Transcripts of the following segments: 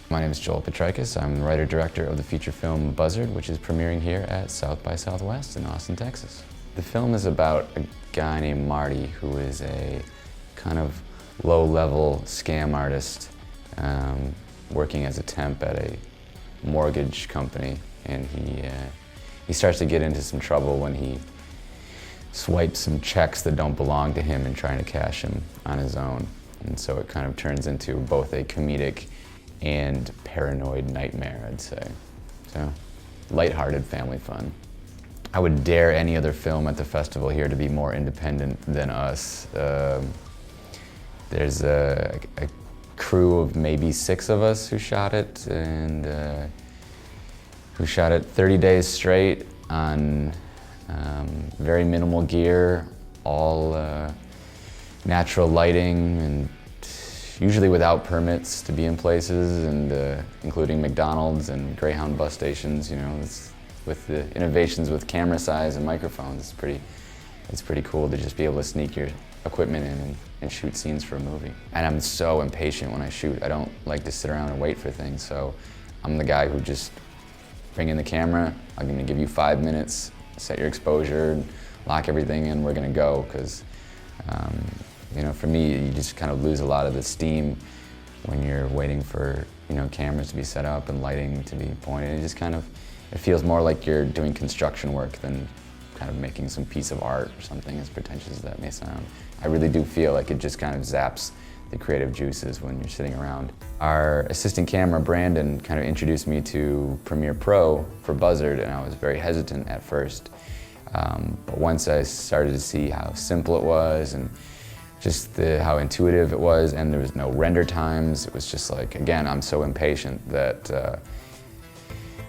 My name is Joel Potrykus. I'm the writer-director of the feature film Buzzard, which is premiering here at South by Southwest in Austin, Texas. The film is about a guy named Marty who is a kind of low-level scam artist working as a temp at a mortgage company, and he starts to get into some trouble when he swipes some checks that don't belong to him and trying to cash them on his own. And so it kind of turns into both a comedic and paranoid nightmare, I'd say. So, lighthearted family fun. I would dare any other film at the festival here to be more independent than us. There's a crew of maybe 6 of us who shot it, and who shot it 30 days straight on very minimal gear, all natural lighting, and usually without permits to be in places, and including McDonald's and Greyhound bus stations. You know, with the innovations with camera size and microphones, it's pretty cool to just be able to sneak your equipment in and shoot scenes for a movie. And I'm so impatient when I shoot. I don't like to sit around and wait for things, so I'm the guy who just bring in the camera. I'm gonna give you 5 minutes, set your exposure, lock everything in, we're gonna go, because you know, for me, you just kind of lose a lot of the steam when you're waiting for, you know, cameras to be set up and lighting to be pointed. It just kind of, it feels more like you're doing construction work than kind of making some piece of art or something, as pretentious as that may sound. I really do feel like it just kind of zaps the creative juices when you're sitting around. Our assistant camera, Brandon, kind of introduced me to Premiere Pro for Buzzard, and I was very hesitant at first. But once I started to see how simple it was and just how intuitive it was, and there was no render times, it was just like, again, I'm so impatient that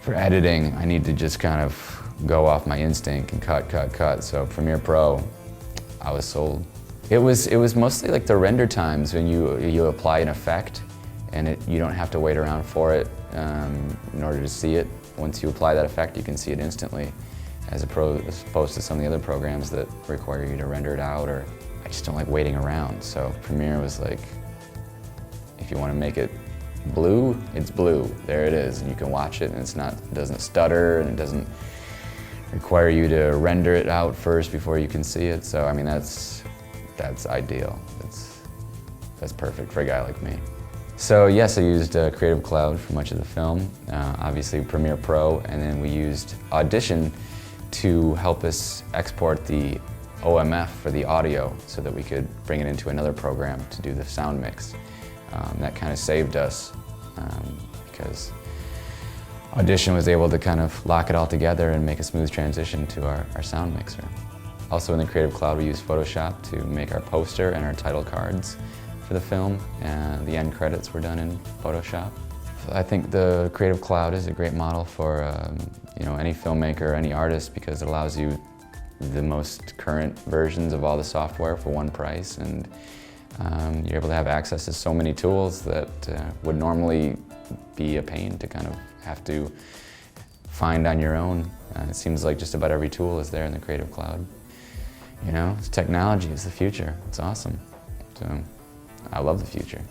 for editing, I need to just kind of go off my instinct and cut. So Premiere Pro, I was sold. It was mostly like the render times when you apply an effect, and you don't have to wait around for it in order to see it. Once you apply that effect, you can see it instantly, as opposed to some of the other programs that require you to render it out, or I just don't like waiting around. So Premiere was like, if you want to make it blue, it's blue. There it is, and you can watch it, and it doesn't stutter, and it doesn't require you to render it out first before you can see it. So I mean, that's ideal. That's perfect for a guy like me. So yes, I used Creative Cloud for much of the film, obviously Premiere Pro, and then we used Audition to help us export the OMF for the audio so that we could bring it into another program to do the sound mix. That kind of saved us because Audition was able to kind of lock it all together and make a smooth transition to our sound mixer. Also in the Creative Cloud, we used Photoshop to make our poster and our title cards for the film, and the end credits were done in Photoshop. I think the Creative Cloud is a great model for you know, any filmmaker, any artist, because it allows you the most current versions of all the software for one price, and you're able to have access to so many tools that would normally be a pain to kind of have to find on your own. It seems like just about every tool is there in the Creative Cloud. You know, technology is the future. It's awesome. So I love the future.